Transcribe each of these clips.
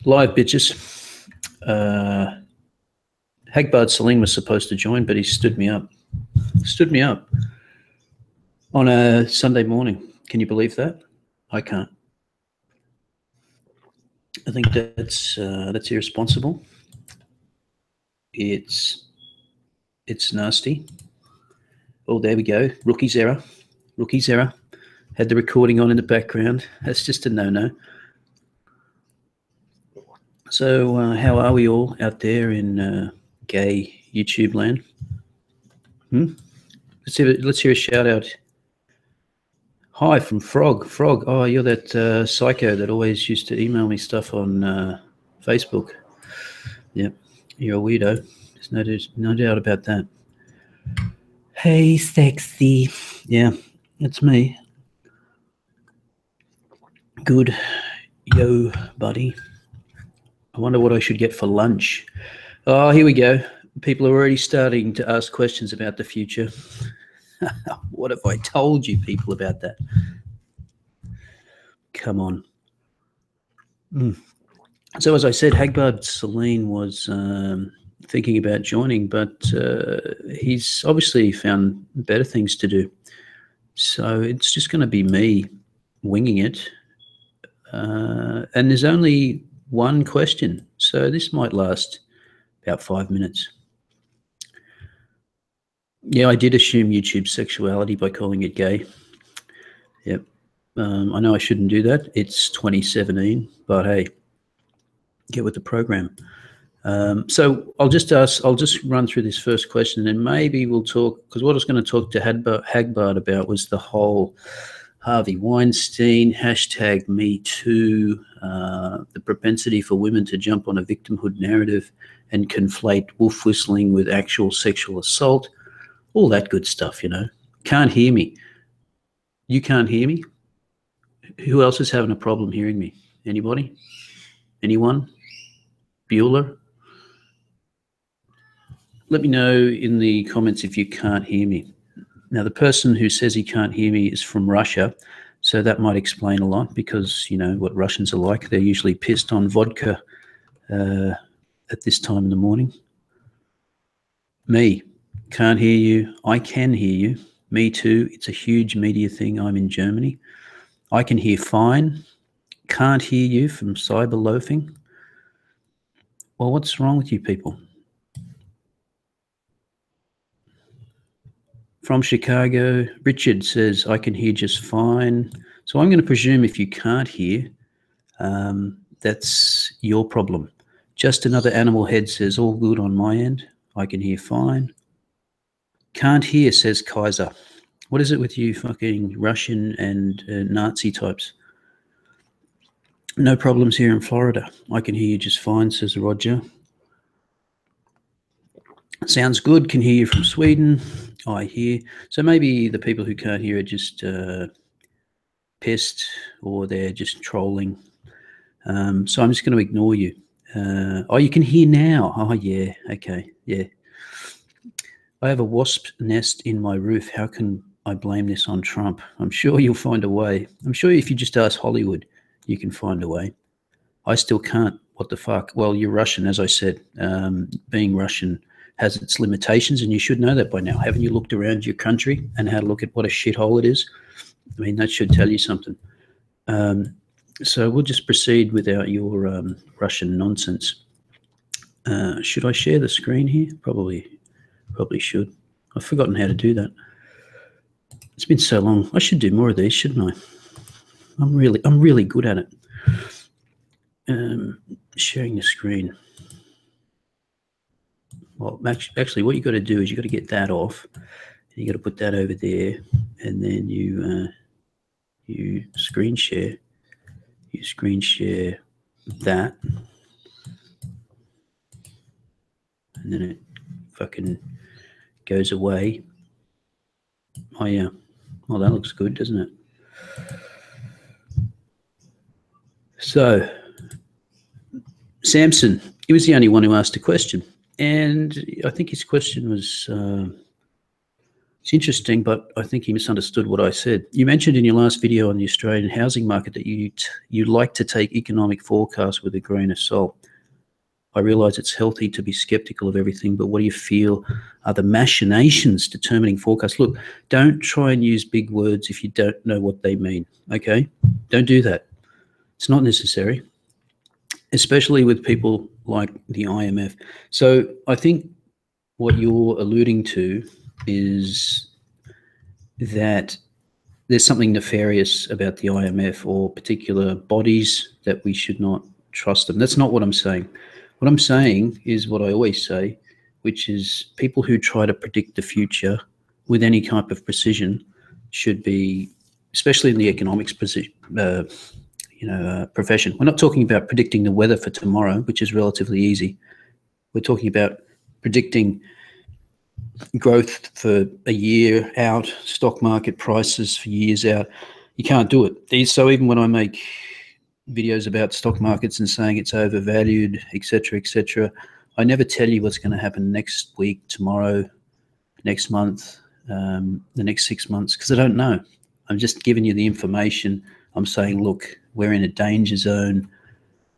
Live, bitches. Hagbard Salim was supposed to join, but he stood me up. Stood me up on a Sunday morning. Can you believe that? I can't. I think that's irresponsible. It's nasty. Oh, there we go. Rookie's error. Rookie's error. Had the recording on in the background. That's just a no-no. So how are we all out there in gay YouTube land? Let's hear a shout out. Hi from Frog. Frog, oh, you're that psycho that always used to email me stuff on Facebook. Yep, you're a weirdo. There's no doubt about that. Hey, sexy. Yeah, it's me. Good. Yo, buddy. I wonder what I should get for lunch. Oh, here we go. People are already starting to ask questions about the future. What have I told you people about that? Come on. So as I said, Hagbard Salim was thinking about joining, but he's obviously found better things to do. So it's just going to be me winging it. And there's only one question. So this might last about 5 minutes. Yeah, I did assume YouTube's sexuality by calling it gay. Yep. I know I shouldn't do that. It's 2017, but hey, get with the program. So I'll just run through this first question, and maybe we'll talk, because what I was going to talk to Hagbard about was the whole Harvey Weinstein, #MeToo, the propensity for women to jump on a victimhood narrative and conflate wolf whistling with actual sexual assault, all that good stuff, you know. Can't hear me. You can't hear me? Who else is having a problem hearing me? Anybody? Anyone? Bueller? Let me know in the comments if you can't hear me. Now, the person who says he can't hear me is from Russia, so that might explain a lot, because you know what Russians are like. They're usually pissed on vodka at this time in the morning. Me, can't hear you. I can hear you. Me too. It's a huge media thing. I'm in Germany. I can hear fine. Can't hear you from cyber loafing. Well, what's wrong with you people? From Chicago, Richard says, I can hear just fine. So I'm going to presume if you can't hear, that's your problem. Just another animal head says, all good on my end. I can hear fine. Can't hear, says Kaiser. What is it with you fucking Russian and Nazi types? No problems here in Florida. I can hear you just fine, says Roger. Sounds good. Can hear you from Sweden. I hear. So maybe the people who can't hear are just pissed, or they're just trolling. So I'm just going to ignore you. Oh, you can hear now. Oh, yeah. Okay. Yeah. I have a wasp nest in my roof. How can I blame this on Trump? I'm sure you'll find a way. I'm sure if you just ask Hollywood, you can find a way. I still can't. What the fuck? Well, you're Russian, as I said. Being Russian has its limitations, and you should know that by now. Haven't you looked around your country and had a look at what a shithole it is? I mean, that should tell you something. So we'll just proceed without your Russian nonsense. Should I share the screen here? Probably should. I've forgotten how to do that. It's been so long. I should do more of these, shouldn't I? I'm really good at it. Sharing the screen. Well, actually, what you got to do is you got to get that off. You got to put that over there, and then you screen share. You screen share that, and then it fucking goes away. Oh yeah. Well, that looks good, doesn't it? So, Samson, he was the only one who asked a question. And I think his question was It's interesting, but I think he misunderstood what I said. You mentioned in your last video on the Australian housing market that you like to take economic forecasts with a grain of salt. I realise it's healthy to be sceptical of everything, but what do you feel are the machinations determining forecasts? Look, don't try and use big words if you don't know what they mean, okay? Don't do that. It's not necessary, especially with people like the IMF. So I think what you're alluding to is that there's something nefarious about the IMF or particular bodies that we should not trust them. That's not what I'm saying. What I'm saying is what I always say, which is people who try to predict the future with any type of precision should be, especially in the economics profession. We're not talking about predicting the weather for tomorrow, which is relatively easy. We're talking about predicting growth for a year out, stock market prices for years out. You can't do it. So even when I make videos about stock markets and saying it's overvalued, etc., I never tell you what's going to happen next week, tomorrow, next month, the next 6 months, because I don't know. I'm just giving you the information. I'm saying, look, we're in a danger zone,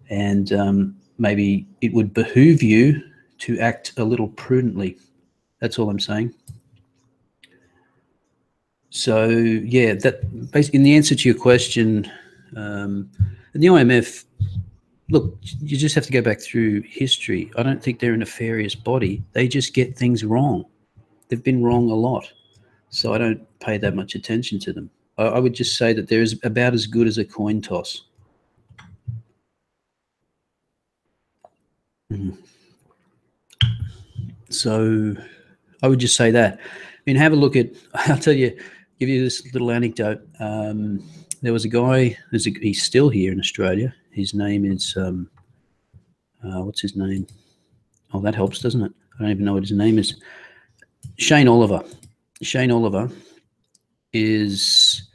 and maybe it would behoove you to act a little prudently. That's all I'm saying. So yeah, that basically, in the answer to your question, and the IMF, look, you just have to go back through history. I don't think they're a nefarious body. They just get things wrong. They've been wrong a lot. So I don't pay that much attention to them. I would just say that they're about as good as a coin toss. So I would just say that. I mean, have a look at, I'll tell you, give you this little anecdote. There was a guy, he's still here in Australia. His name is, what's his name? Oh, that helps, doesn't it? I don't even know what his name is. Shane Oliver. Shane Oliver is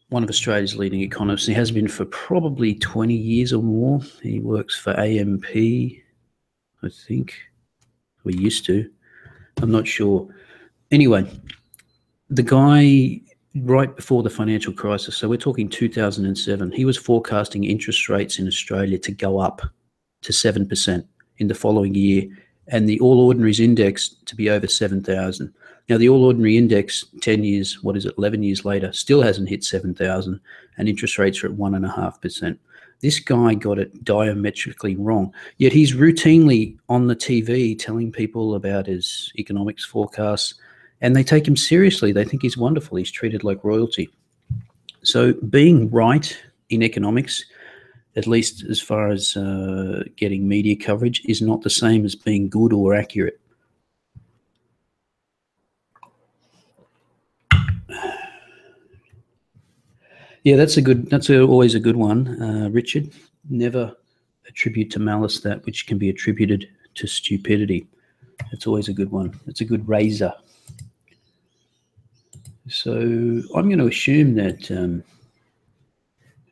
one of Australia's leading economists. He has been for probably 20 years or more. He works for AMP, I think. We used to. I'm not sure. Anyway, the guy, right before the financial crisis, so we're talking 2007, he was forecasting interest rates in Australia to go up to 7% in the following year, and the All Ordinaries Index to be over 7,000. Now, the All Ordinary Index, 10 years, 11 years later, still hasn't hit 7,000, and interest rates are at 1.5%. This guy got it diametrically wrong, yet he's routinely on the TV telling people about his economics forecasts, and they take him seriously. They think he's wonderful. He's treated like royalty. So being right in economics, at least as far as getting media coverage, is not the same as being good or accurate. Yeah, that's always a good one, Richard. Never attribute to malice that which can be attributed to stupidity. That's always a good one. It's a good razor. So I'm going to assume that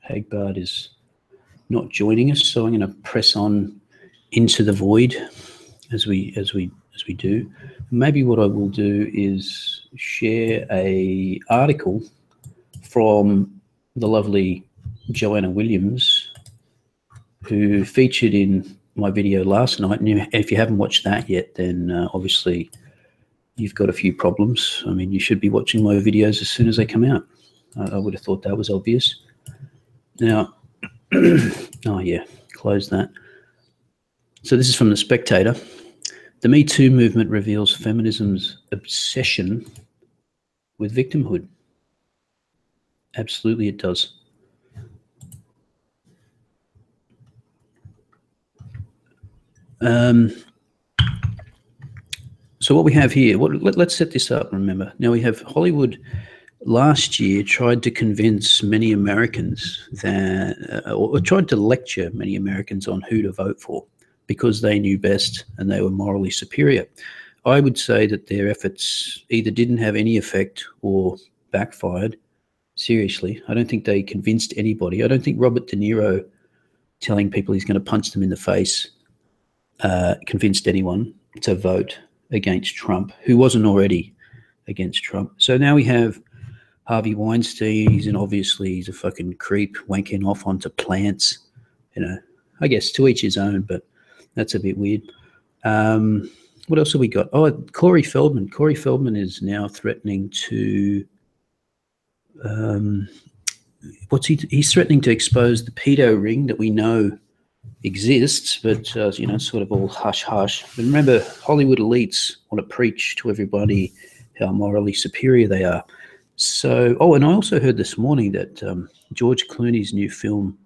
Hagbard is not joining us, so I'm going to press on into the void as we do. Maybe what I will do is share a article from the lovely Joanna Williams, who featured in my video last night. And if you haven't watched that yet, then obviously you've got a few problems. I mean, you should be watching my videos as soon as they come out. I would have thought that was obvious. Now, oh yeah, close that. So this is from The Spectator. The Me Too movement reveals feminism's obsession with victimhood. Absolutely it does. So what we have here, let's set this up, remember. Now we have Hollywood last year tried to convince many Americans that, or tried to lecture many Americans on who to vote for because they knew best and they were morally superior. I would say that their efforts either didn't have any effect or backfired. Seriously, I don't think they convinced anybody. I don't think Robert De Niro telling people he's going to punch them in the face convinced anyone to vote. against Trump, who wasn't already against Trump. So now we have Harvey Weinstein. Obviously he's a fucking creep wanking off onto plants. I guess to each his own, but that's a bit weird. What else have we got? Oh, Corey Feldman. Corey Feldman is now threatening to he's threatening to expose the pedo ring that we know exists, but sort of all hush hush. But remember, Hollywood elites want to preach to everybody how morally superior they are. So, and I also heard this morning that George Clooney's new film,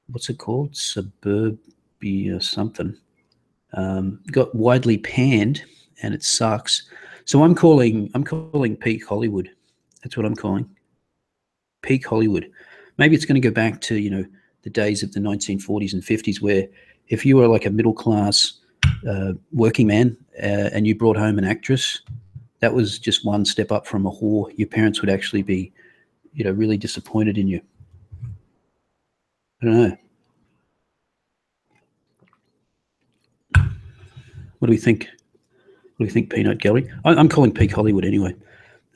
what's it called? Suburbia something, got widely panned, and it sucks. So I'm calling peak Hollywood. That's what I'm calling. Peak Hollywood. Maybe it's going to go back to, the days of the 1940s and 50s, where if you were like a middle class working man and you brought home an actress, that was just one step up from a whore. Your parents would actually be, really disappointed in you. I don't know. What do we think? What do you think, Peanut Gallery? I'm calling peak Hollywood anyway.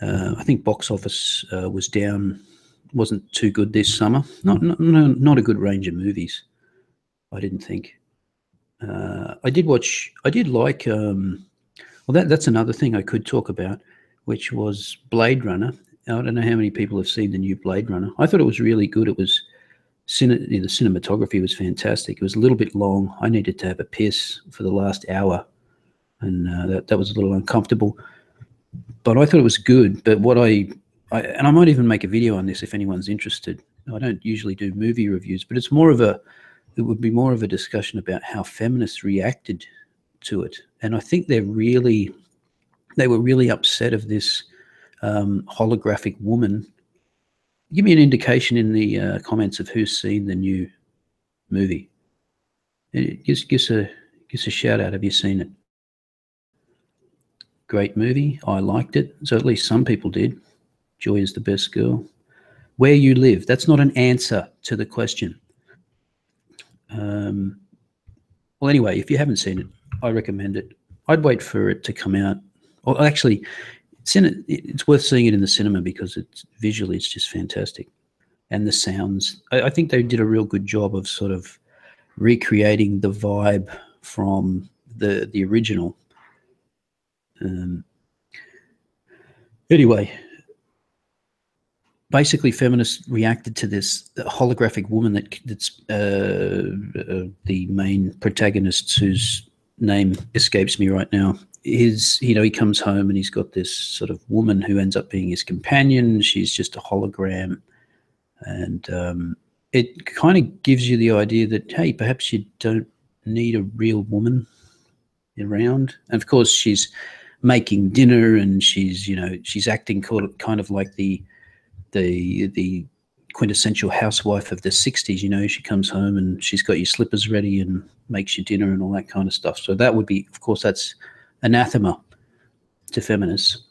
I think box office was down, wasn't too good this summer. Not a good range of movies, I didn't think. I did like, that's another thing I could talk about, which was Blade Runner. I don't know how many people have seen the new Blade Runner. I thought it was really good. It was, the cinematography was fantastic. It was a little bit long. I needed to have a piss for the last hour, and that was a little uncomfortable. But I thought it was good. But and I might even make a video on this if anyone's interested. I don't usually do movie reviews, but it would be more of a discussion about how feminists reacted to it. And I think they were really upset of this holographic woman. Give me an indication in the comments of who's seen the new movie. Give us a shout out. Have you seen it? Great movie. I liked it. So at least some people did. Joy is the best girl. Where you live. That's not an answer to the question. Well, anyway, if you haven't seen it, I recommend it. I'd wait for it to come out. Well, actually, it's worth seeing it in the cinema because visually it's just fantastic. And the sounds. I think they did a real good job of sort of recreating the vibe from the original. Anyway, basically feminists reacted to this holographic woman that's the main protagonist, whose name escapes me right now. He comes home and he's got this sort of woman who ends up being his companion. She's just a hologram, and it kind of gives you the idea that, hey, perhaps you don't need a real woman around. And of course she's making dinner, and she's acting kind of like the quintessential housewife of the 60s. She comes home and she's got your slippers ready and makes you dinner and all that kind of stuff. So that would be, of course, that's anathema to feminists.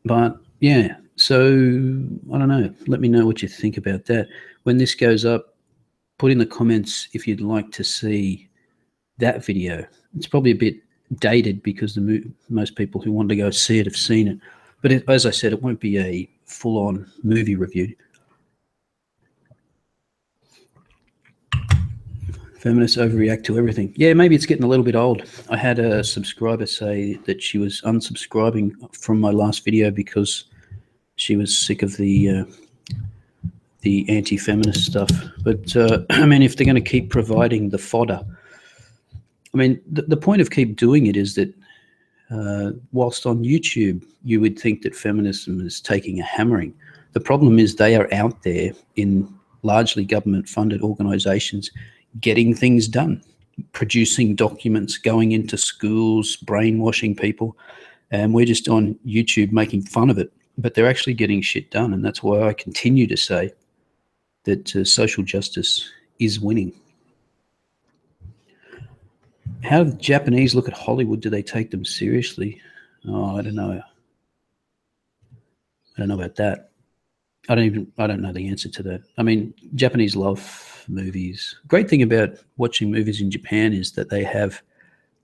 But yeah, so I don't know. Let me know what you think about that. When this goes up, put in the comments if you'd like to see that video. It's probably a bit dated because most people who want to go see it have seen it. But as I said, it won't be a full-on movie review. Feminists overreact to everything. Yeah, maybe it's getting a little bit old. I had a subscriber say that she was unsubscribing from my last video because she was sick of the anti-feminist stuff. But I mean, if they're going to keep providing the fodder, I mean, the point of keep doing it is that whilst on YouTube, you would think that feminism is taking a hammering. The problem is they are out there in largely government-funded organizations getting things done, producing documents, going into schools, brainwashing people, and we're just on YouTube making fun of it. But they're actually getting shit done, and that's why I continue to say that social justice is winning. How do the Japanese look at Hollywood? Do they take them seriously? Oh, I don't know. I don't know about that. I don't know the answer to that. I mean, Japanese love movies. Great thing about watching movies in Japan is that they have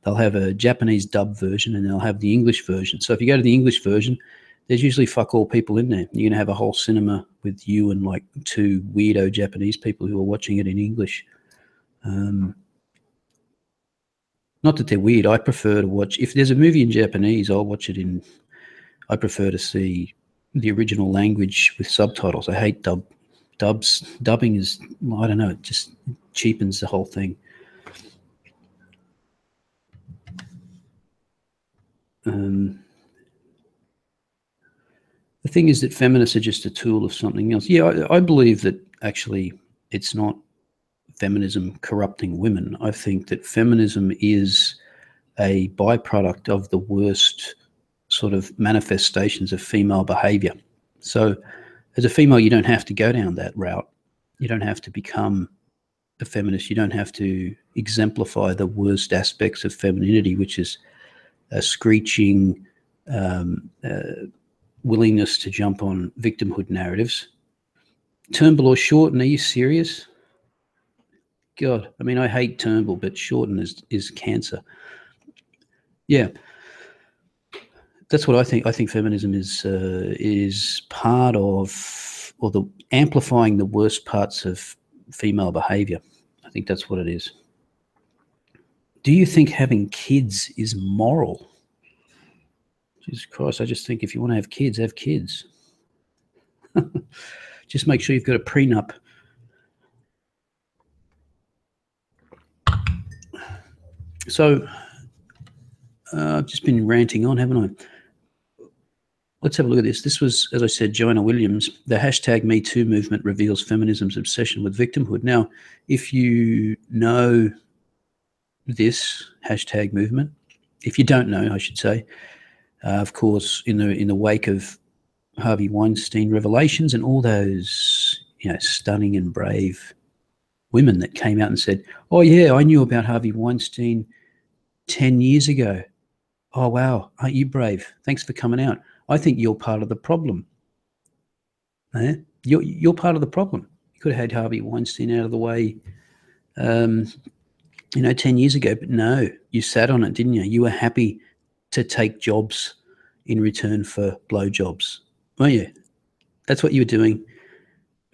they'll have a Japanese dub version and they'll have the English version. So if you go to the English version, there's usually fuck all people in there. You're going to have a whole cinema with you and like two weirdo Japanese people who are watching it in English. Not that they're weird. I prefer to watch, if there's a movie in Japanese, I'll watch it in, I prefer to see the original language with subtitles. I hate dubs. Dubbing is, I don't know, it just cheapens the whole thing. The thing is that feminists are just a tool of something else. Yeah, I believe that actually it's not feminism corrupting women. I think that feminism is a byproduct of the worst sort of manifestations of female behavior. So as a female, you don't have to go down that route. You don't have to become a feminist. You don't have to exemplify the worst aspects of femininity, which is a screeching willingness to jump on victimhood narratives. Turnbull or Shorten, are you serious? God, I mean, I hate Turnbull, but Shorten is cancer. Yeah, that's what I think. I think feminism is part of, or the amplifying the worst parts of female behavior. I think that's what it is. Do you think having kids is moral? Jesus Christ, I just think if you want to have kids, have kids. Just make sure you've got a prenup. So I've just been ranting on, haven't I? Let's have a look at this. This was, as I said, Joanna Williams. The hashtag #MeToo movement reveals feminism's obsession with victimhood. Now, if you know this hashtag movement, if you don't know, I should say, of course, in the wake of Harvey Weinstein revelations and all those, stunning and brave women that came out and said, "Oh yeah, I knew about Harvey Weinstein 10 years ago. Oh wow, aren't you brave? Thanks for coming out." I think you're part of the problem. You're part of the problem. You could have had Harvey Weinstein out of the way, 10 years ago, but no, you sat on it, didn't you? You were happy to take jobs in return for blowjobs, weren't you? That's what you were doing.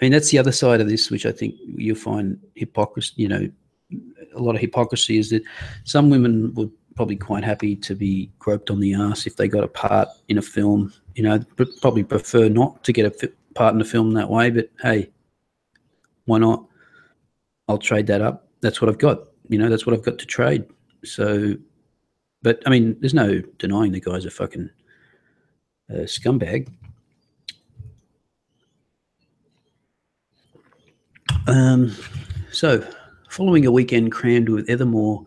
I mean, that's the other side of this, which I think you'll find hypocrisy, a lot of hypocrisy, is that some women would probably quite happy to be groped on the arse if they got a part in a film, probably prefer not to get a part in a film that way, but hey, why not? I'll trade that up. That's what I've got. That's what I've got to trade. So, but I mean, there's no denying the guy's a fucking scumbag. So, following a weekend crammed with ever more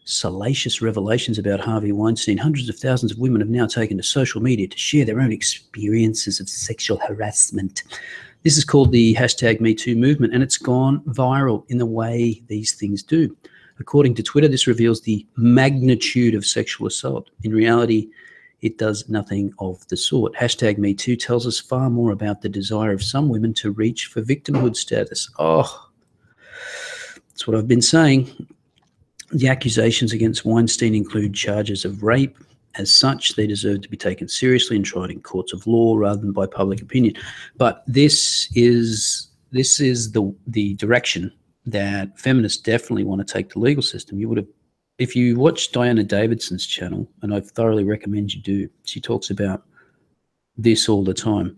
salacious revelations about Harvey Weinstein, hundreds of thousands of women have now taken to social media to share their own experiences of sexual harassment. This is called the hashtag #MeToo movement, and it's gone viral in the way these things do. According to Twitter, this reveals the magnitude of sexual assault. In reality, it does nothing of the sort. Hashtag #MeToo tells us far more about the desire of some women to reach for victimhood status. Oh, that's what I've been saying. The accusations against Weinstein include charges of rape. As such, they deserve to be taken seriously and tried in courts of law rather than by public opinion. But this is the direction that feminists definitely want to take the legal system. You would have, if you watch Diana Davidson's channel, and I thoroughly recommend you do, she talks about this all the time.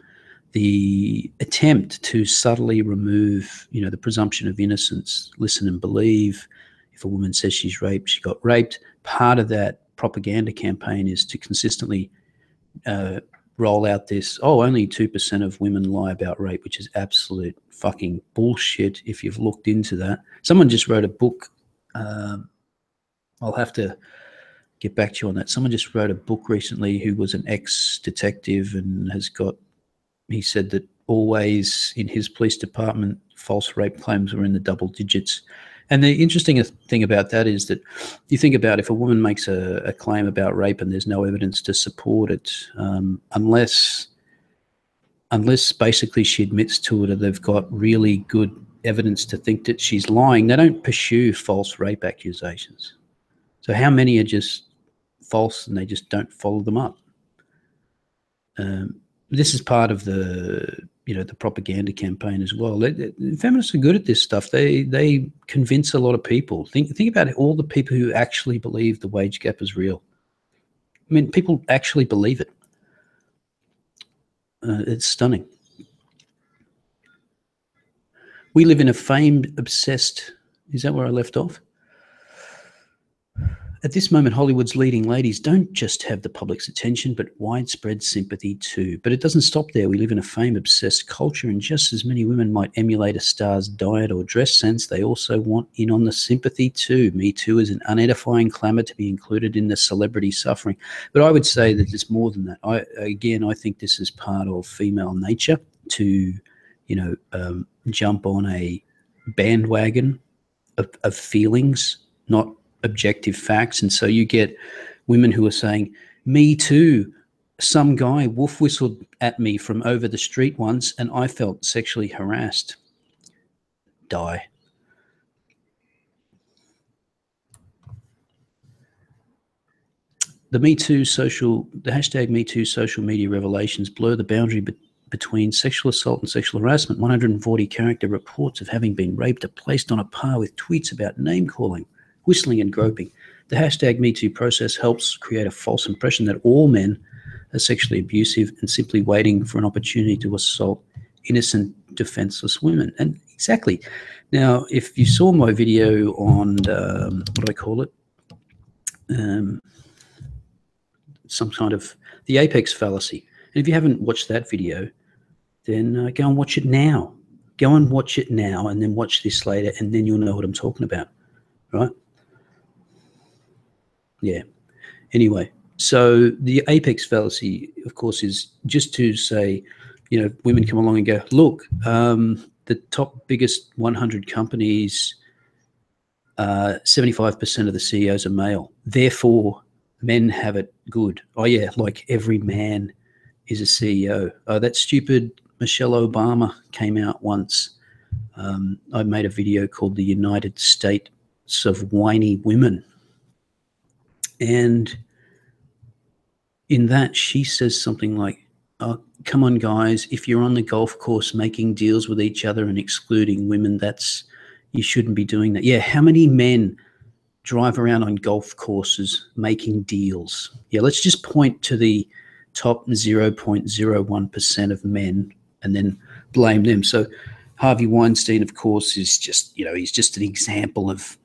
The attempt to subtly remove, the presumption of innocence, listen and believe. If a woman says she's raped, she got raped. Part of that propaganda campaign is to consistently roll out this, only 2% of women lie about rape, which is absolute fucking bullshit if you've looked into that. Someone just wrote a book. I'll have to get back to you on that. Someone just wrote a book recently who was an ex-detective and he said that always in his police department, false rape claims were in the double digits. And the interesting thing about that is that you think about if a woman makes a claim about rape and there's no evidence to support it, unless basically she admits to it or they've got really good evidence to think that she's lying, they don't pursue false rape accusations. So how many are just false and they just don't follow them up? This is part of the the propaganda campaign as well. Feminists are good at this stuff. They convince a lot of people. Think about it, all the people who actually believe the wage gap is real. I mean, people actually believe it. It's stunning. We live in a fame-obsessed. Is that where I left off? At this moment, Hollywood's leading ladies don't just have the public's attention, but widespread sympathy too. But it doesn't stop there. We live in a fame-obsessed culture, and just as many women might emulate a star's diet or dress sense, they also want in on the sympathy too. Me Too is an unedifying clamour to be included in the celebrity suffering. But I would say that there's more than that. I think this is part of female nature to, jump on a bandwagon of feelings, not objective facts. And so you get women who are saying, me too, some guy wolf whistled at me from over the street once and I felt sexually harassed. Die. The hashtag Me Too social media revelations blur the boundary between sexual assault and sexual harassment. 140 character reports of having been raped are placed on a par with tweets about name calling, whistling and groping. The hashtag MeToo process helps create a false impression that all men are sexually abusive and simply waiting for an opportunity to assault innocent, defenseless women. And exactly. Now, if you saw my video on, what do I call it? Some kind of the apex fallacy. And if you haven't watched that video, then go and watch it now. Go and watch it now and then watch this later, and then you'll know what I'm talking about, right? Yeah. Anyway, so the apex fallacy, of course, is just to say, women come along and go, look, the top biggest 100 companies, 75% of the CEOs are male. Therefore, men have it good. Oh, yeah, like every man is a CEO. Oh, that stupid Michelle Obama came out once. I made a video called The United States of Whiny Women. And in that, she says something like, oh, come on, guys, if you're on the golf course making deals with each other and excluding women, you shouldn't be doing that. Yeah, how many men drive around on golf courses making deals? Yeah, let's just point to the top 0.01% of men and then blame them. So Harvey Weinstein, of course, is just, he's just an example of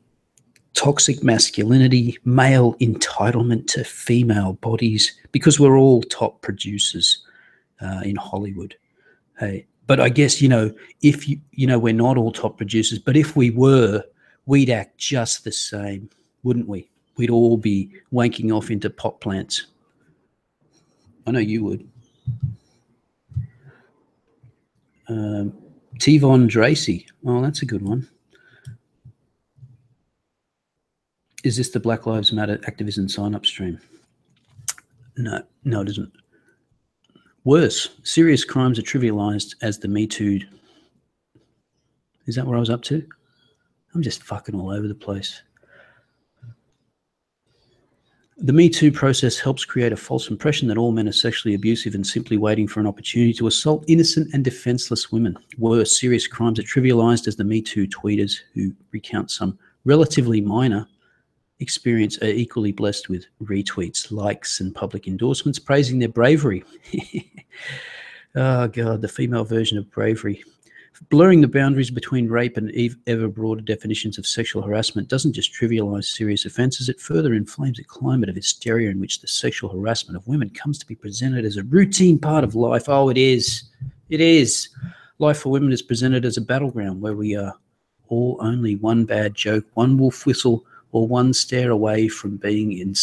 toxic masculinity, male entitlement to female bodies, because we're all top producers in Hollywood. Hey, but I guess, if we're not all top producers, but if we were, we'd act just the same, wouldn't we? We'd all be wanking off into pot plants. I know you would. T-Von Dracy. Oh, that's a good one. Is this the Black Lives Matter activism sign-up stream? No, it isn't. Worse, serious crimes are trivialized as the Me Too. Is that where I was up to? I'm just fucking all over the place. The Me Too process helps create a false impression that all men are sexually abusive and simply waiting for an opportunity to assault innocent and defenseless women. Worse, serious crimes are trivialized as the Me Too tweeters who recount some relatively minor experience are equally blessed with retweets, likes, and public endorsements praising their bravery. Oh, God, the female version of bravery. Blurring the boundaries between rape and ever broader definitions of sexual harassment doesn't just trivialize serious offenses, it further inflames a climate of hysteria in which the sexual harassment of women comes to be presented as a routine part of life. Oh, it is. It is. Life for women is presented as a battleground where we are all only one bad joke, one wolf whistle, or one stare away from being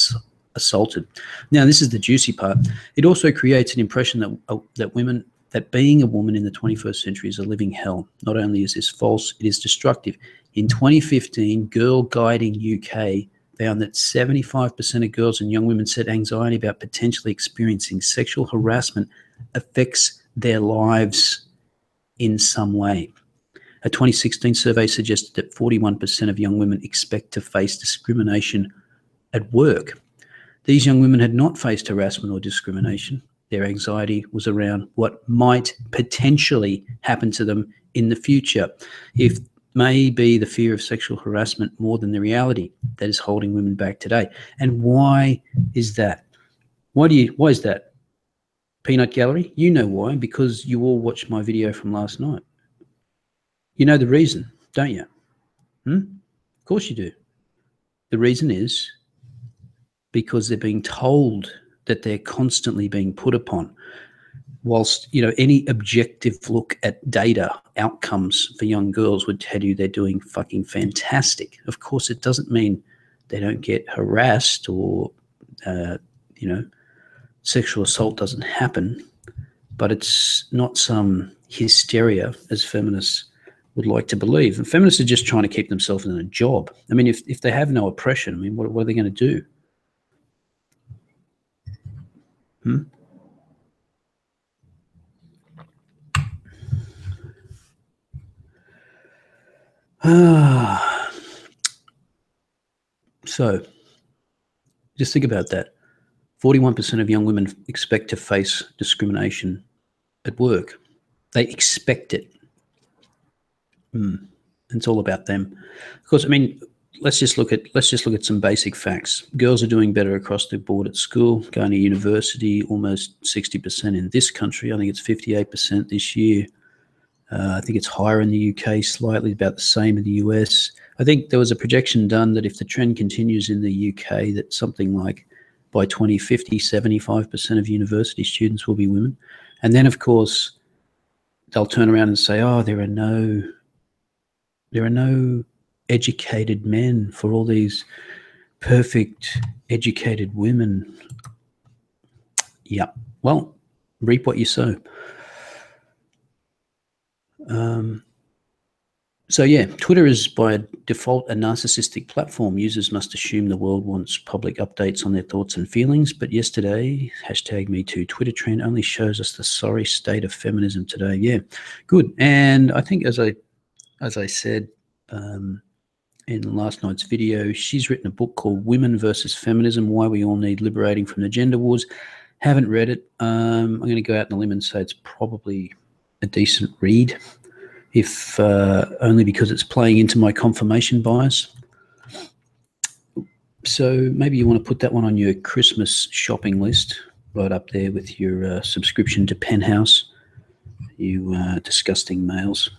assaulted. Now, this is the juicy part. It also creates an impression that being a woman in the 21st century is a living hell. Not only is this false, it is destructive. In 2015, Girl Guiding UK found that 75% of girls and young women said anxiety about potentially experiencing sexual harassment affects their lives in some way. A 2016 survey suggested that 41% of young women expect to face discrimination at work. These young women had not faced harassment or discrimination. Their anxiety was around what might potentially happen to them in the future. If may be the fear of sexual harassment more than the reality that is holding women back today. And why is that? Why is that? Peanut Gallery? You know why, because you all watched my video from last night. You know the reason, don't you? Of course you do. The reason is because they're being told that they're constantly being put upon. Whilst, any objective look at data outcomes for young girls would tell you they're doing fucking fantastic. Of course, it doesn't mean they don't get harassed or, sexual assault doesn't happen, but it's not some hysteria as feminists would like to believe. And feminists are just trying to keep themselves in a job. I mean, if they have no oppression, I mean, what are they going to do? So just think about that. 41% of young women expect to face discrimination at work. They expect it. It's all about them. Of course, I mean, let's just look at some basic facts. Girls are doing better across the board at school, going to university, almost 60% in this country. I think it's 58% this year. I think it's higher in the UK, slightly about the same in the US. I think there was a projection done that if the trend continues in the UK, that something like by 2050, 75% of university students will be women. And then, of course, they'll turn around and say, oh, there are no educated men for all these perfect educated women. Yeah, well, reap what you sow. So yeah, Twitter is by default a narcissistic platform. Users must assume the world wants public updates on their thoughts and feelings. But yesterday, #MeToo Twitter trend only shows us the sorry state of feminism today. Yeah, good. And I think as I said in last night's video, she's written a book called Women versus Feminism, Why We All Need Liberating from the Gender Wars. Haven't read it. I'm going to go out on a limb and say it's probably a decent read, if only because it's playing into my confirmation bias. So maybe you want to put that one on your Christmas shopping list, right up there with your subscription to Penthouse, you disgusting males.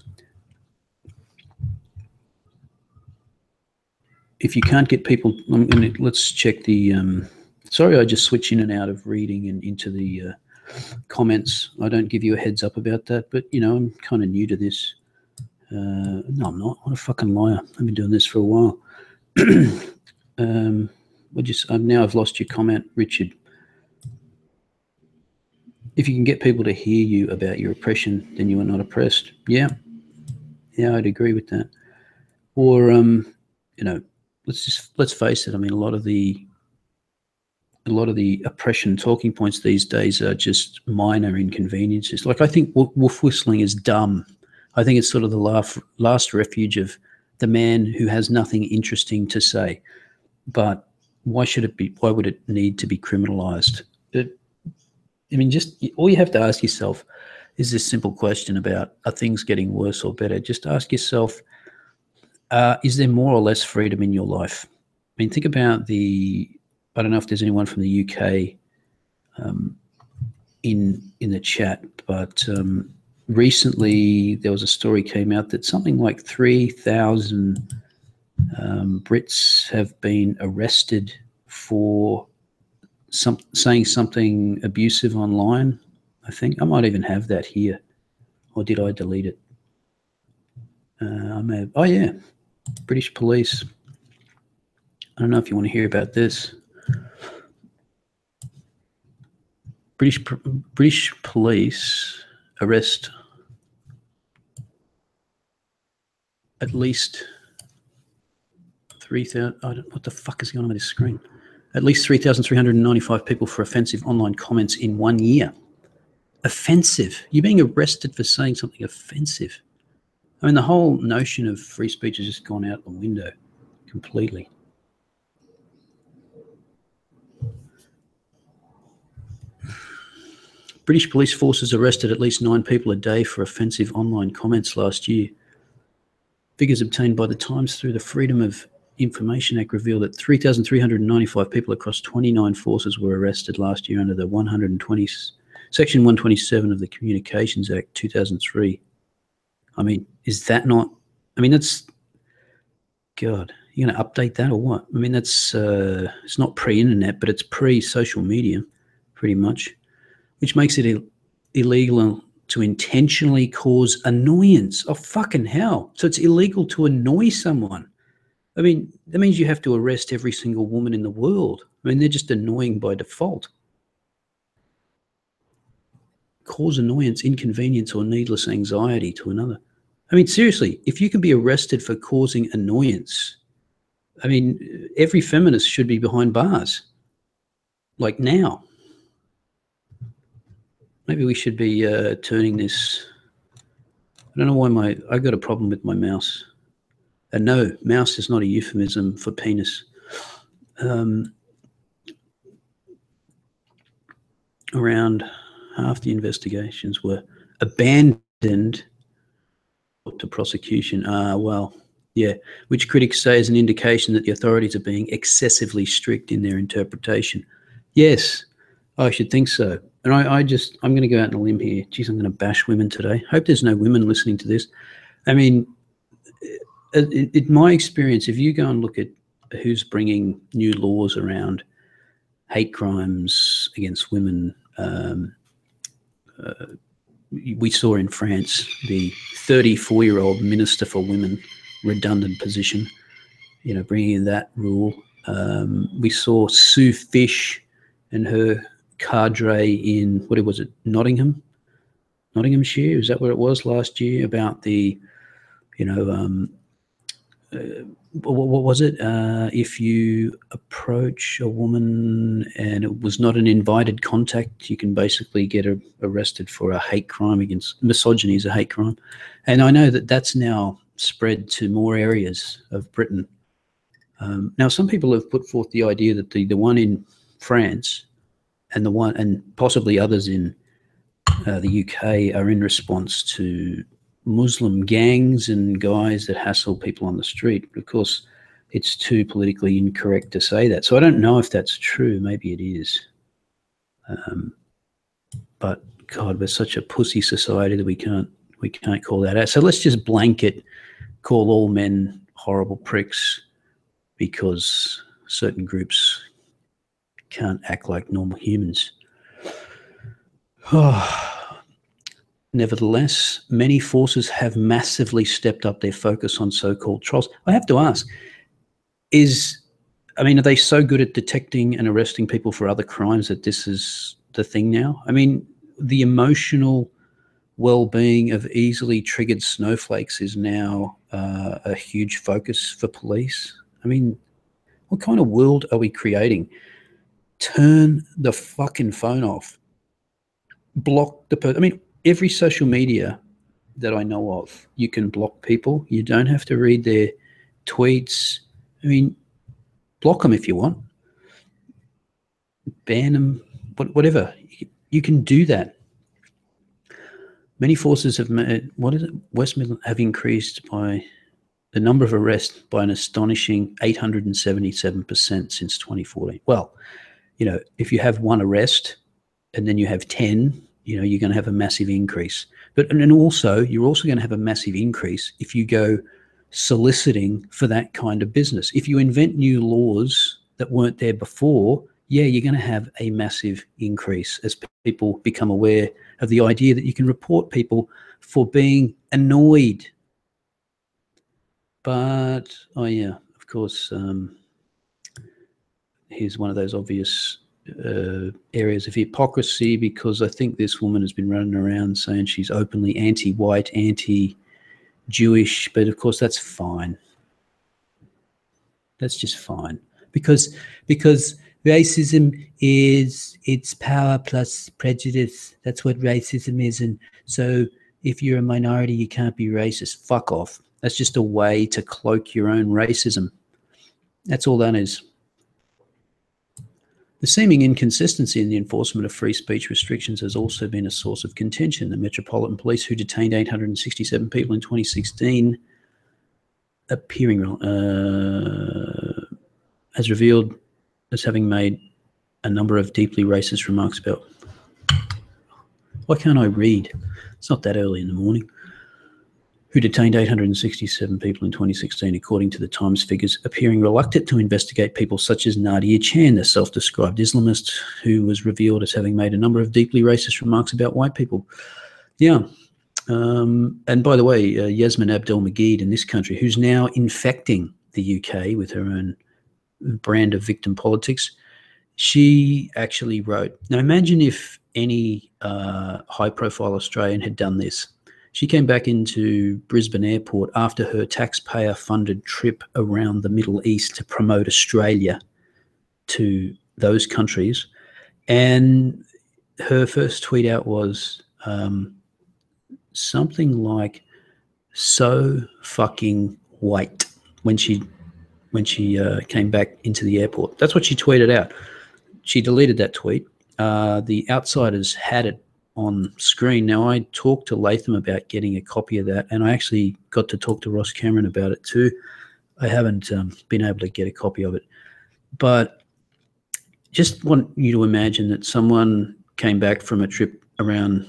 If you can't get people, let's check the, sorry I just switch in and out of reading and into the comments. I don't give you a heads up about that, but, I'm kind of new to this. No, I'm not. What a fucking liar. I've been doing this for a while. I've lost your comment, Richard. If you can get people to hear you about your oppression, then you are not oppressed. Yeah, I'd agree with that. Or, let's face it. I mean, a lot of the oppression talking points these days are just minor inconveniences. Like, I think wolf whistling is dumb. I think it's sort of the last refuge of the man who has nothing interesting to say. But why would it need to be criminalized? Just all you have to ask yourself is this simple question about, are things getting worse or better? Just ask yourself, is there more or less freedom in your life? I mean, think about I don't know if there's anyone from the UK in the chat, but recently there was a story came out that something like 3,000 Brits have been arrested for saying something abusive online. I think I might even have that here, or did I delete it? I may have. Oh yeah, British police. I don't know if you want to hear about this. British police arrest at least 3,000. What the fuck is going on with this screen? At least 3,395 people for offensive online comments in 1 year. Offensive. You're being arrested for saying something offensive. I mean, the whole notion of free speech has just gone out the window completely. British police forces arrested at least 9 people a day for offensive online comments last year. Figures obtained by the Times through the Freedom of Information Act reveal that 3,395 people across 29 forces were arrested last year under the Section 127 of the Communications Act 2003. I mean, is that not... I mean, that's... God, you're going to update that or what? I mean, that's... it's not pre-internet, but it's pre-social media, pretty much, which makes it illegal to intentionally cause annoyance. Oh, fucking hell. So it's illegal to annoy someone. I mean, that means you have to arrest every single woman in the world. I mean, they're just annoying by default. Cause annoyance, inconvenience, or needless anxiety to another. I mean, seriously, if you can be arrested for causing annoyance, I mean, every feminist should be behind bars. Like now. Maybe we should be turning this... I don't know why I got a problem with my mouse. No, mouse is not a euphemism for penis. Around half the investigations were abandoned to prosecution. Well, yeah, which critics say is an indication that the authorities are being excessively strict in their interpretation. Yes, I should think so. And I'm going to go out on a limb here. Geez, I'm going to bash women today. Hope there's no women listening to this. I mean, in my experience, if you go and look at who's bringing new laws around hate crimes against women, we saw in France the 34-year-old Minister for Women, redundant position, bringing in that rule. We saw Sue Fish and her cadre in, what was it, Nottinghamshire? Is that where it was last year? About the, what was it? If you approach a woman and it was not an invited contact, you can basically get arrested for a hate crime against... Misogyny is a hate crime. And I know that that's now spread to more areas of Britain. Now, some people have put forth the idea that the one in France and possibly others in the UK are in response to Muslim gangs and guys that hassle people on the street. Of course, it's too politically incorrect to say that. So I don't know if that's true. Maybe it is. But God, we're such a pussy society that we can't call that out. So let's just blanket call all men horrible pricks because certain groups can't act like normal humans. Nevertheless, many forces have massively stepped up their focus on so-called trolls. I have to ask, are they so good at detecting and arresting people for other crimes that this is the thing now? I mean, the emotional well-being of easily triggered snowflakes is now a huge focus for police. I mean, what kind of world are we creating? Turn the fucking phone off. Block the person. I mean, every social media that I know of, you can block people. You don't have to read their tweets. I mean, block them if you want. Ban them, whatever. You can do that. Many forces have made, West Midlands have increased by the number of arrests by an astonishing 877% since 2014. Well, if you have one arrest and then you have 10, you're going to have a massive increase. And also, you're also going to have a massive increase if you go soliciting for that kind of business. If you invent new laws that weren't there before, yeah, you're going to have a massive increase as people become aware of the idea that you can report people for being annoyed. But, oh yeah, of course, here's one of those obvious areas of hypocrisy, because I think this woman has been running around saying she's openly anti-white, anti-Jewish, but of course that's fine. That's just fine, because racism is, it's power plus prejudice. That's what racism is. And so if you're a minority, you can't be racist. Fuck off. That's just a way to cloak your own racism. That's all that is. The seeming inconsistency in the enforcement of free speech restrictions has also been a source of contention. The Metropolitan Police, who detained 867 people in 2016, appearing as revealed as having made a number of deeply racist remarks about... Why can't I read? It's not that early in the morning. Who detained 867 people in 2016, according to the Times figures, appearing reluctant to investigate people such as Nadia Chan, the self-described Islamist, who was revealed as having made a number of deeply racist remarks about white people. Yeah. And by the way, Yasmin Abdel-Magid in this country, who's now infecting the UK with her own brand of victim politics, she actually wrote, now imagine if any high-profile Australian had done this. She came back into Brisbane Airport after her taxpayer-funded trip around the Middle East to promote Australia to those countries. And her first tweet out was something like, "So fucking white," when she came back into the airport. That's what she tweeted out. She deleted that tweet. The Outsiders had it on screen. Now, I talked to Latham about getting a copy of that, and I actually got to talk to Ross Cameron about it too. I haven't been able to get a copy of it. But just want you to imagine that someone came back from a trip around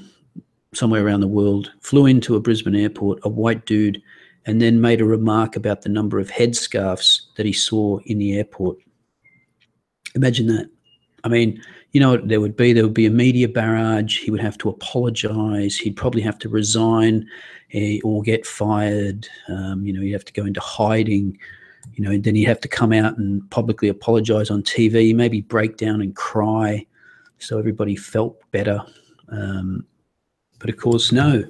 somewhere around the world, flew into a Brisbane airport, a white dude, and then made a remark about the number of headscarves that he saw in the airport. Imagine that. I mean, you know what there would be? There would be a media barrage. He would have to apologise. He'd probably have to resign or get fired. He'd have to go into hiding. Then he'd have to come out and publicly apologise on TV, maybe break down and cry so everybody felt better. But of course, no.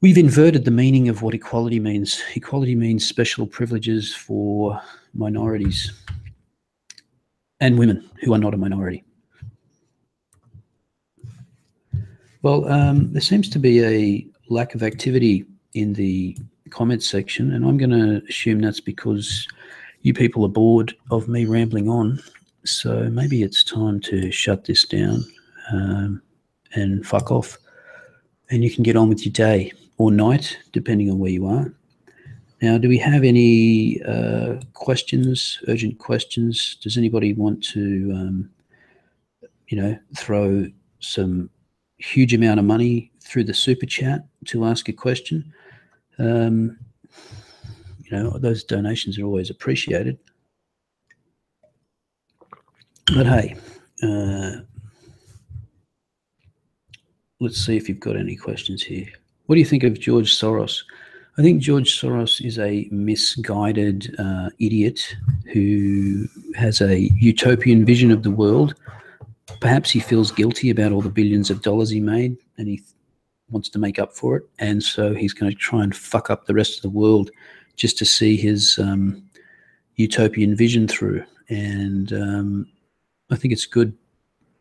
We've inverted the meaning of what equality means. Equality means special privileges for minorities and women who are not a minority. Well, there seems to be a lack of activity in the comments section, and I'm going to assume that's because you people are bored of me rambling on. So maybe it's time to shut this down and fuck off, and you can get on with your day or night, depending on where you are. Now, do we have any questions, urgent questions? Does anybody want to, throw some huge amount of money through the super chat to ask a question? Those donations are always appreciated. But hey, let's see if you've got any questions here. What do you think of George Soros? I think George Soros is a misguided idiot who has a utopian vision of the world. Perhaps he feels guilty about all the billions of dollars he made, and he wants to make up for it. And so he's going to try and fuck up the rest of the world just to see his utopian vision through. And I think it's good.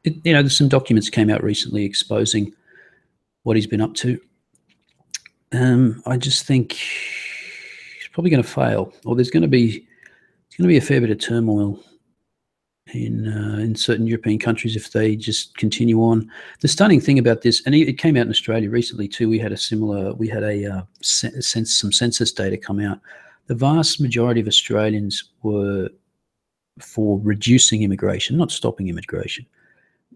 There's some documents came out recently exposing what he's been up to. I just think he's probably going to fail, or there's going to be a fair bit of turmoil in certain European countries if they just continue on. The stunning thing about this, and it came out in Australia recently too. We had some census data come out. The vast majority of Australians were for reducing immigration, not stopping immigration.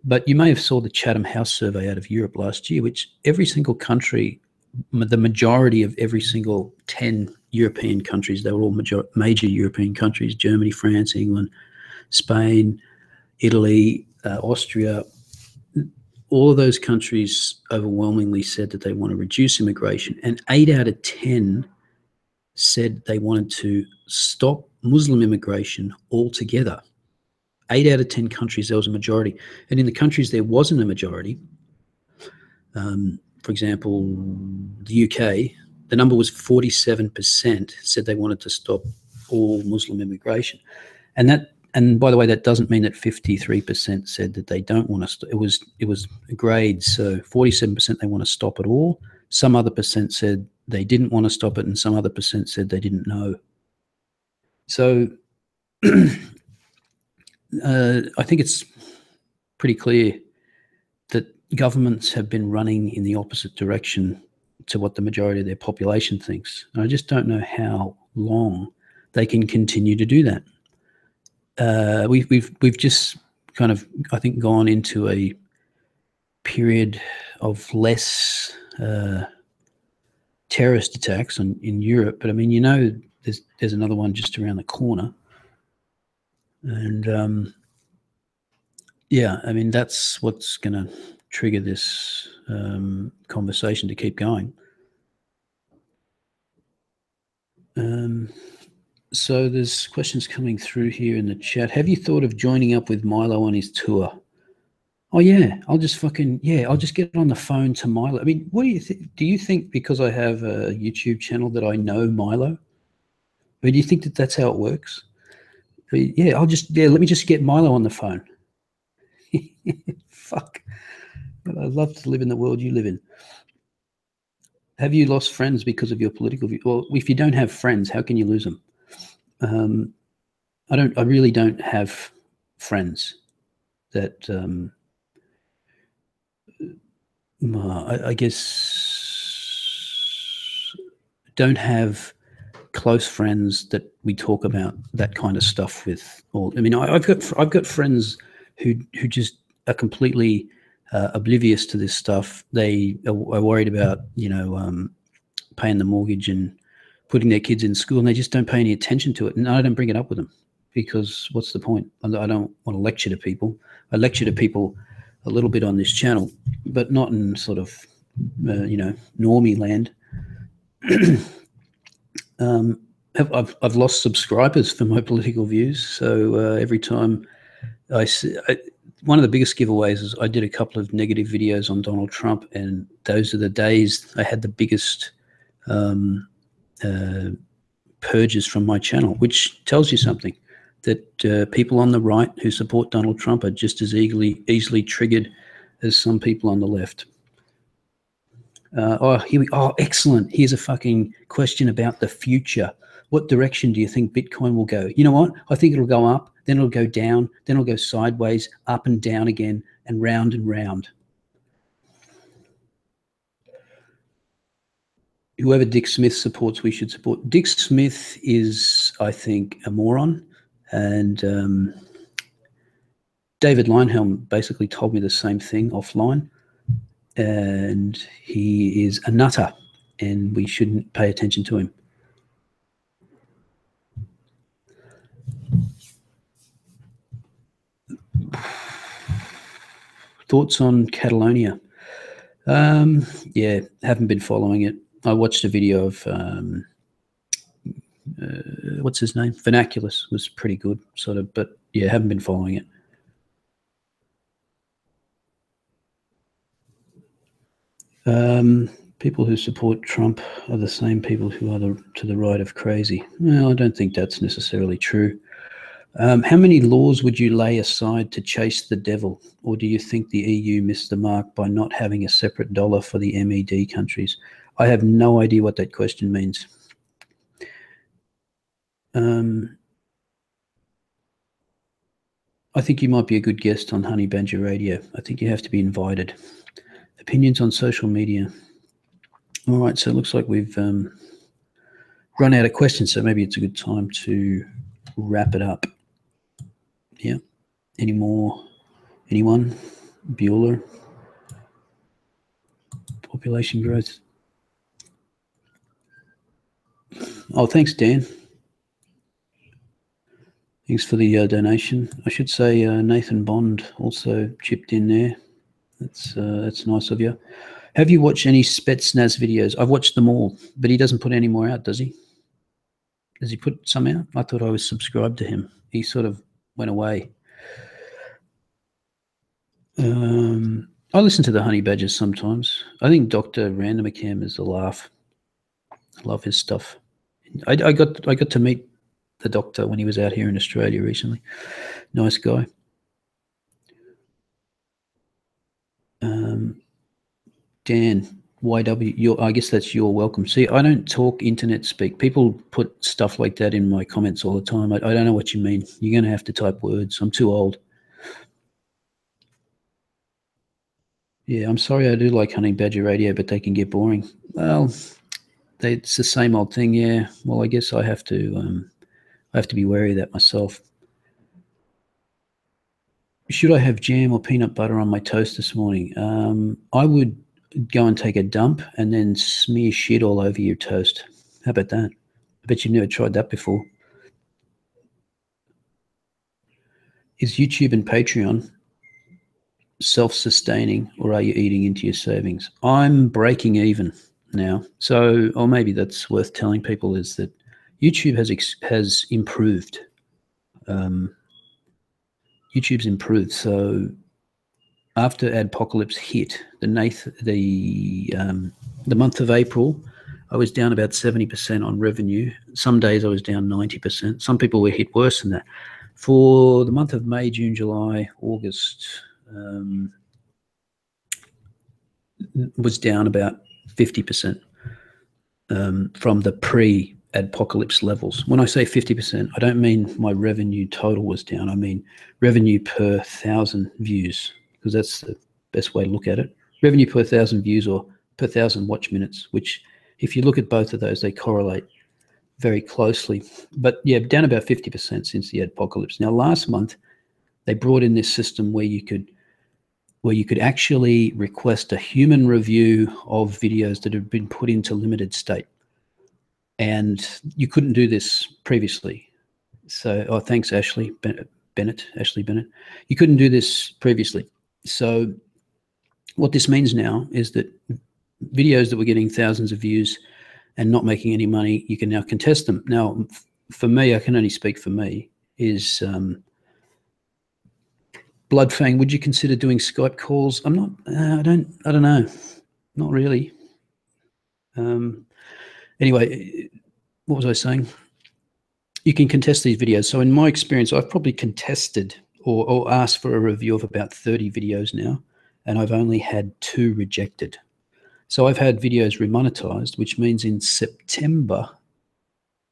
But you may have saw the Chatham House survey out of Europe last year, which every single country, the majority of every single 10 European countries, they were all major European countries: Germany, France, England, Spain, Italy, Austria. All of those countries overwhelmingly said that they want to reduce immigration, and 8 out of 10 said they wanted to stop Muslim immigration altogether. 8 out of 10 countries, there was a majority. And in the countries there wasn't a majority, for example, the UK, the number was 47% said they wanted to stop all Muslim immigration. And by the way, that doesn't mean that 53% said that they don't want to stop. It was grades. So 47% they want to stop it all. Some other percent said they didn't want to stop it, and some other percent said they didn't know. So I think it's pretty clear that governments have been running in the opposite direction to what the majority of their population thinks. And I just don't know how long they can continue to do that. We've just kind of, I think, gone into a period of less terrorist attacks in Europe, but I mean, you know, there's another one just around the corner, and yeah, I mean, that's what's going to trigger this conversation to keep going. So there's questions coming through here in the chat. Have you thought of joining up with Milo on his tour? Oh yeah, I'll just get on the phone to Milo. I mean, what do you think? Do you think because I have a YouTube channel that I know Milo? I mean, do you think that that's how it works? I mean, yeah, let me just get Milo on the phone. Fuck. I'd love to live in the world you live in. Have you lost friends because of your political view? Well, if you don't have friends, how can you lose them? I really don't have friends that I guess don't have close friends that we talk about that kind of stuff with. All I mean, I've got friends who just are completely oblivious to this stuff. They are worried about paying the mortgage and putting their kids in school, and they just don't pay any attention to it. And I don't bring it up with them because what's the point? I don't want to lecture to people. I lecture to people a little bit on this channel, but not in sort of normie land. I've lost subscribers for my political views. So every time one of the biggest giveaways is I did a couple of negative videos on Donald Trump, and those are the days I had the biggest purges from my channel, which tells you something, that people on the right who support Donald Trump are just as easily triggered as some people on the left. Excellent. Here's a fucking question about the future. What direction do you think Bitcoin will go? You know what? I think it'll go up, then it'll go down, then it'll go sideways, up and down again, and round and round. Whoever Dick Smith supports, we should support. Dick Smith is, I think, a moron. And David Leinhelm basically told me the same thing offline. And he is a nutter, and we shouldn't pay attention to him. Thoughts on Catalonia? Yeah, haven't been following it. I watched a video of what's his name? Vernaculus was pretty good, sort of, but yeah, haven't been following it. People who support Trump are the same people who are to the right of crazy. Well, I don't think that's necessarily true. How many laws would you lay aside to chase the devil? Or do you think the EU missed the mark by not having a separate dollar for the MED countries? I have no idea what that question means. I think you might be a good guest on Honey Badger Radio. I think you have to be invited. Opinions on social media. All right, so it looks like we've run out of questions, so maybe it's a good time to wrap it up. Yeah. Any more? Anyone? Bueller? Population growth. Oh, thanks, Dan. Thanks for the donation. I should say Nathan Bond also chipped in there. That's nice of you. Have you watched any Spetsnaz videos? I've watched them all, but he doesn't put any more out, does he? Does he put some out? I thought I was subscribed to him. He sort of went away. I listen to the Honey Badgers sometimes. I think Dr. Randomacam is a laugh. I love his stuff. I got to meet the doctor when he was out here in Australia recently. Nice guy. Dan, YW, I guess that's your welcome. See, I don't talk internet speak. People put stuff like that in my comments all the time. I don't know what you mean. You're going to have to type words. I'm too old. Yeah, I'm sorry. I do like Honey Badger Radio, but they can get boring. Well, it's the same old thing. Yeah. Well, I guess I have to. I have to be wary of that myself. Should I have jam or peanut butter on my toast this morning? I would go and take a dump and then smear shit all over your toast. How about that? I bet you've never tried that before. Is YouTube and Patreon self-sustaining, or are you eating into your savings? I'm breaking even now. So, or maybe that's worth telling people, is that YouTube has improved. YouTube's improved. So after Adpocalypse hit the month of April, I was down about 70% on revenue. Some days I was down 90%. Some people were hit worse than that. For the month of May, June, July, August, was down about 50% from the pre-Adpocalypse levels. When I say 50%, I don't mean my revenue total was down. I mean revenue per 1,000 views, because that's the best way to look at it. Revenue per 1,000 views or per 1,000 watch minutes, which if you look at both of those, they correlate very closely. But yeah, down about 50% since the Adpocalypse. Now, last month, they brought in this system where you could actually request a human review of videos that have been put into limited state. And you couldn't do this previously. So, thanks, Ashley Bennett. You couldn't do this previously. So what this means now is that videos that were getting thousands of views and not making any money, you can now contest them. Now, for me, I can only speak for me, is Bloodfang, would you consider doing Skype calls? I'm not, I don't know. Not really. Anyway, what was I saying? You can contest these videos. So in my experience, I've probably contested or asked for a review of about 30 videos now, and I've only had 2 rejected. So I've had videos remonetized, which means in September,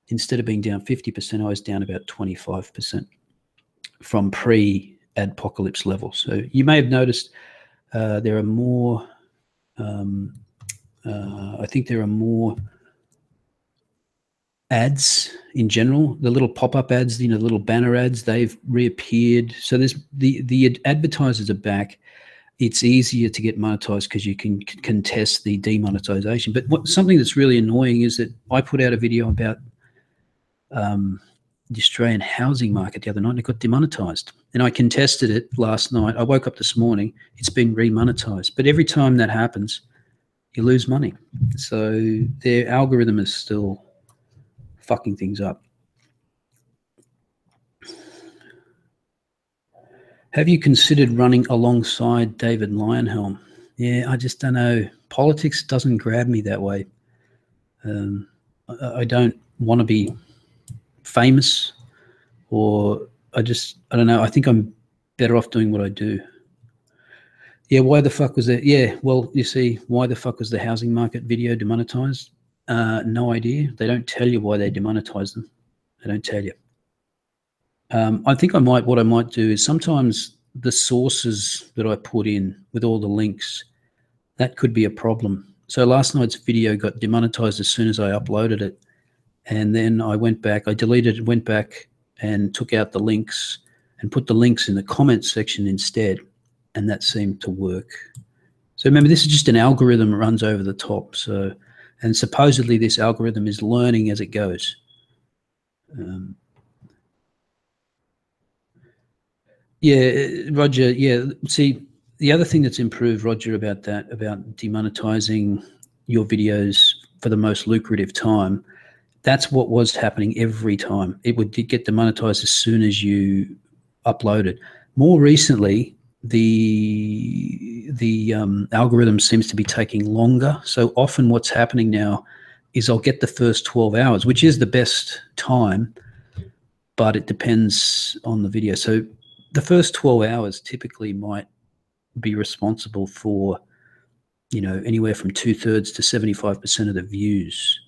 instead of being down 50%, I was down about 25% from pre-Adpocalypse levels. So you may have noticed there are more, I think there are more ads in general. The little pop-up ads, the little banner ads, they've reappeared. So there's the advertisers are back. It's easier to get monetized because you can contest the demonetization. But something that's really annoying is that I put out a video about the Australian housing market the other night, and it got demonetized. And I contested it last night. I woke up this morning, it's been remonetized. But every time that happens, you lose money. So their algorithm is still fucking things up. Have you considered running alongside David Lionhelm? Yeah, I just don't know. Politics doesn't grab me that way. I don't want to be famous, or I don't know. I think I'm better off doing what I do. Yeah, why the fuck was it? Yeah, well, you see, why the fuck was the housing market video demonetized? No idea. They don't tell you why they demonetized them. They don't tell you. I think what I might do is sometimes the sources that I put in with all the links, that could be a problem. So last night's video got demonetized as soon as I uploaded it. And then I went back, I deleted it, went back and took out the links and put the links in the comments section instead. And that seemed to work. So remember, this is just an algorithm that runs over the top. So, and supposedly this algorithm is learning as it goes. Yeah, Roger. Yeah. See, the other thing that's improved, Roger, about demonetizing your videos for the most lucrative time, that's what was happening every time. It would get demonetized as soon as you uploaded. More recently, the algorithm seems to be taking longer. So often what's happening now is I'll get the first 12 hours, which is the best time, but it depends on the video. So the first 12 hours typically might be responsible for anywhere from 2/3 to 75% of the views.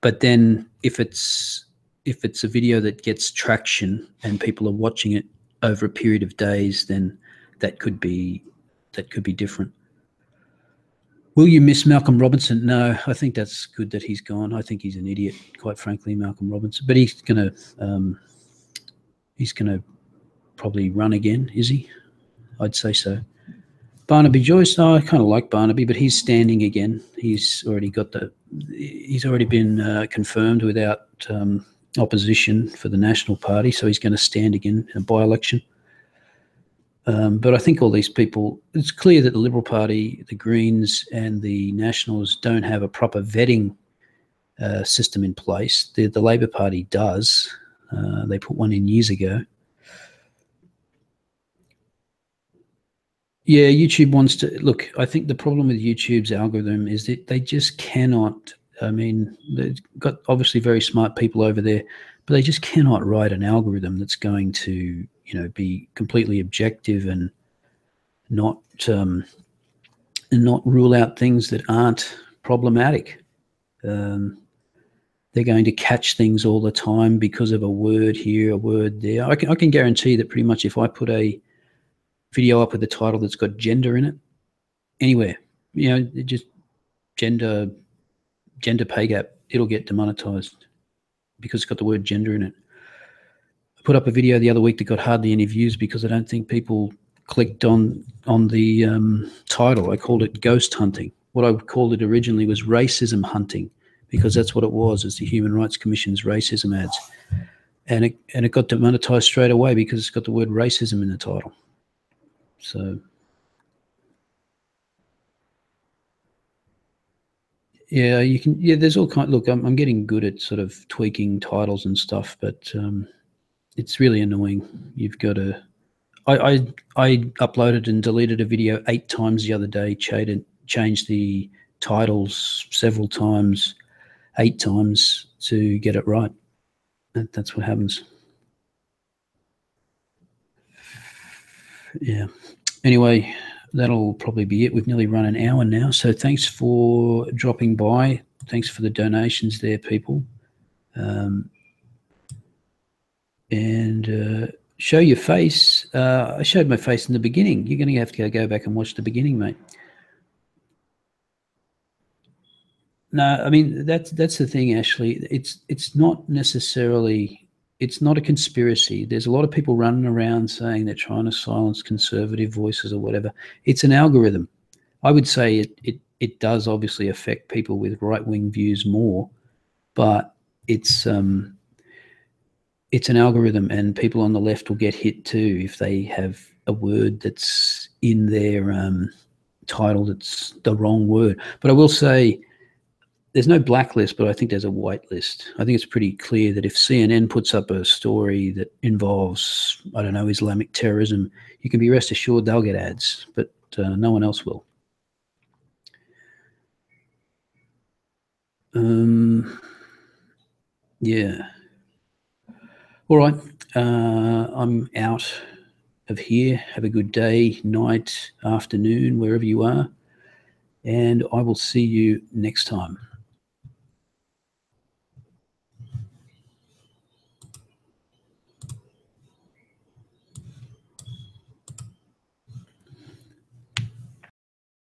But then if it's a video that gets traction and people are watching it over a period of days, then that could be different. Will you miss Malcolm Robinson? No, I think that's good that he's gone. I think he's an idiot, quite frankly, Malcolm Robinson. But he's gonna probably run again, is he? I'd say so. Barnaby Joyce, I kind of like Barnaby, but he's standing again. He's already been confirmed without opposition for the National Party, so he's going to stand again in a by-election. But I think all these people, it's clear that the Liberal Party, the Greens and the Nationals don't have a proper vetting system in place. The Labor Party does. They put one in years ago. Yeah, YouTube wants to look. I think the problem with YouTube's algorithm is that they just cannot. I mean, they've got obviously very smart people over there, but they just cannot write an algorithm that's going to, be completely objective and not rule out things that aren't problematic. They're going to catch things all the time because of a word here, a word there. I can guarantee that pretty much if I put a video up with a title that's got gender in it, anywhere, just gender pay gap, it'll get demonetized because it's got the word gender in it. I put up a video the other week that got hardly any views because I don't think people clicked on the title. I called it ghost hunting. What I called it originally was racism hunting, because that's what it was. It's the Human Rights Commission's racism ads, and it got demonetized straight away because it's got the word racism in the title. So yeah, you can. Yeah, there's all kind. Look, I'm getting good at sort of tweaking titles and stuff, but it's really annoying. You've got to. I uploaded and deleted a video 8 times the other day. Changed the titles several times, 8 times to get it right. That's what happens. Yeah. Anyway, that'll probably be it. We've nearly run an hour now. So thanks for dropping by. Thanks for the donations there, people. And show your face. I showed my face in the beginning. You're going to have to go back and watch the beginning, mate. No, I mean, that's the thing, Ashley. It's not necessarily, it's not a conspiracy. There's a lot of people running around saying they're trying to silence conservative voices or whatever. It's an algorithm. I would say it does obviously affect people with right-wing views more, but it's an algorithm, and people on the left will get hit too if they have a word that's in their title that's the wrong word. But I will say, there's no blacklist, but I think there's a whitelist. I think it's pretty clear that if CNN puts up a story that involves, I don't know, Islamic terrorism, you can be rest assured they'll get ads, but no one else will. Yeah. All right. I'm out of here. Have a good day, night, afternoon, wherever you are. And I will see you next time.